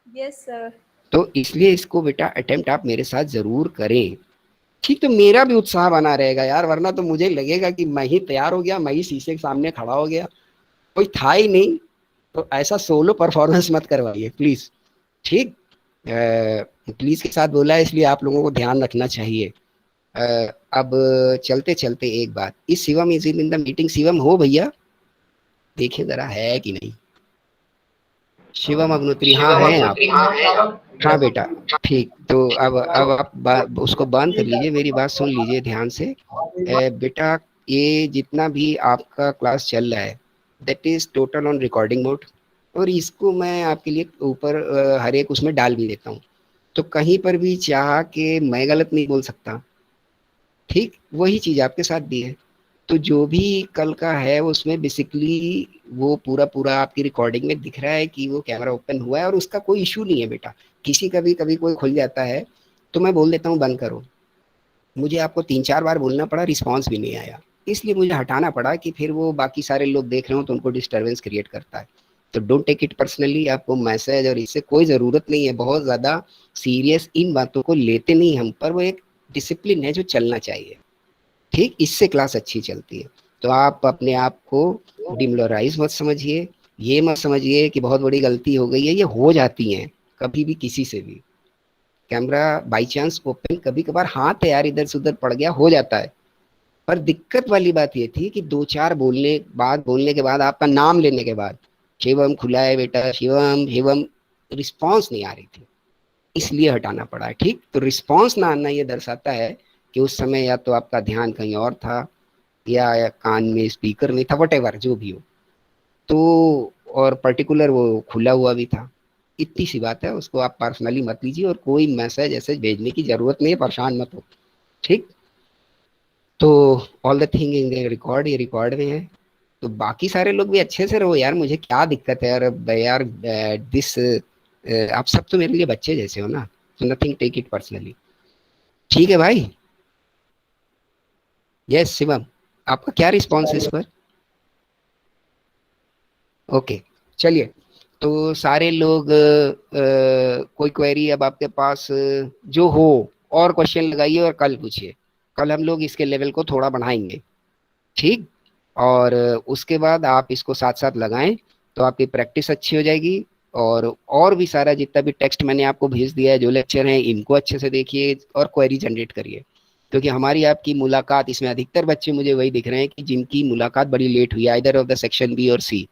Yes sir. तो इसलिए इसको बेटा अटेम्प्ट आप मेरे साथ जरूर करें। ठीक, तो मेरा भी उत्साह बना रहेगा यार, वरना तो मुझे लगेगा कि मैं ही तैयार हो गया, मैं ही शीशे के सामने खड़ा हो गया, कोई था ही नहीं। तो ऐसा सोलो परफॉर्मेंस मत करवाइए प्लीज। ठीक, प्लीज के साथ बोला है इसलिए आप लोगों को ध्यान रखना चाहिए। अब चलते चलते एक बात, इस Shivam is in the meeting? Shivam हो भैया, देखिए जरा है कि नहीं। शिवम अग्नोत्री, हाँ हैं आप? हाँ बेटा, ठीक, तो अब आप उसको बंद कर लीजिए, मेरी बात सुन लीजिए ध्यान से। बेटा ये जितना भी आपका क्लास चल रहा है that is total on recording mode, और इसको मैं आपके लिए ऊपर हर एक उसमें डाल भी देता हूँ, तो कहीं पर भी चाह के मैं गलत नहीं बोल सकता। ठीक, वही चीज आपके साथ भी है। तो जो भी कल का है उसमें बेसिकली वो पूरा पूरा आपकी रिकॉर्डिंग में दिख रहा है कि वो कैमरा ओपन हुआ है, और उसका कोई इशू नहीं है बेटा। किसी का भी कभी कोई खुल जाता है तो मैं बोल देता हूँ बंद करो। मुझे आपको 3-4 बार बोलना पड़ा, रिस्पॉन्स भी नहीं आया, इसलिए मुझे हटाना पड़ा कि फिर वो बाकी सारे लोग देख रहे हो तो उनको डिस्टर्बेंस क्रिएट करता है। तो डोंट टेक इट पर्सनली, आपको मैसेज और इससे कोई ज़रूरत नहीं है बहुत ज़्यादा सीरियस इन बातों को लेते नहीं हम, पर वो एक डिसिप्लिन है जो चलना चाहिए। ठीक, इससे क्लास अच्छी चलती है। तो आप अपने आप को डिमोरलाइज मत समझिए, ये मत समझिए कि बहुत बड़ी गलती हो गई है, ये हो जाती है कभी भी किसी से भी। कैमरा बाई चांस ओपन, कभी कभार हाथ यार इधर से उधर पड़ गया, हो जाता है। पर दिक्कत वाली बात ये थी कि 2-4 बोलने के बाद आपका नाम लेने के बाद शिवम खुला है बेटा, शिवम शिवम, रिस्पॉन्स नहीं आ रही थी, इसलिए हटाना पड़ा। ठीक, तो रिस्पॉन्स ना आना ये दर्शाता है कि उस समय या तो आपका ध्यान कहीं और था, या कान में स्पीकर नहीं था, वटेवर जो भी हो। तो और पर्टिकुलर वो खुला हुआ भी था, इतनी सी बात है, उसको आप पर्सनली मत लीजिए और कोई मैसेज ऐसे भेजने की जरूरत नहीं है, परेशान मत हो। ठीक, तो all the thing in record, ये रिकॉर्ड में है। तो बाकी सारे लोग भी अच्छे से रहो यार, मुझे क्या दिक्कत है यार, यार दिस आप सब तो मेरे लिए बच्चे जैसे हो ना, तो नथिंग टेक इट पर्सनली। ठीक है भाई? यस शिवम, आपका क्या रिस्पॉन्स है इस पर? ओके, चलिए। तो सारे लोग कोई क्वेरी अब आपके पास जो हो, और क्वेश्चन लगाइए और कल पूछिए। कल हम लोग इसके लेवल को थोड़ा बढ़ाएंगे। ठीक, और उसके बाद आप इसको साथ साथ लगाएं तो आपकी प्रैक्टिस अच्छी हो जाएगी। और भी सारा जितना भी टेक्स्ट मैंने आपको भेज दिया है, जो लेक्चर हैं, इनको अच्छे से देखिए और क्वेरी जनरेट करिए, क्योंकि हमारी आपकी मुलाकात इसमें अधिकतर बच्चे मुझे वही दिख रहे हैं कि जिनकी मुलाकात बड़ी लेट हुई है, either of the section B और सी।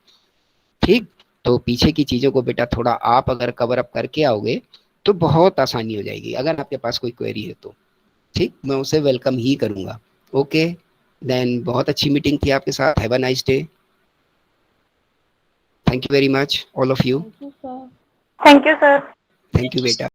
ठीक, तो पीछे की चीज़ों को बेटा थोड़ा आप अगर कवर अप करके आओगे तो बहुत आसानी हो जाएगी अगर आपके पास कोई क्वेरी है तो। ठीक, मैं उसे वेलकम ही करूंगा। ओके देन, बहुत अच्छी मीटिंग थी आपके साथ। Have a nice day. Thank you very much all of you. Thank you sir. Thank you sir. Thank you बेटा।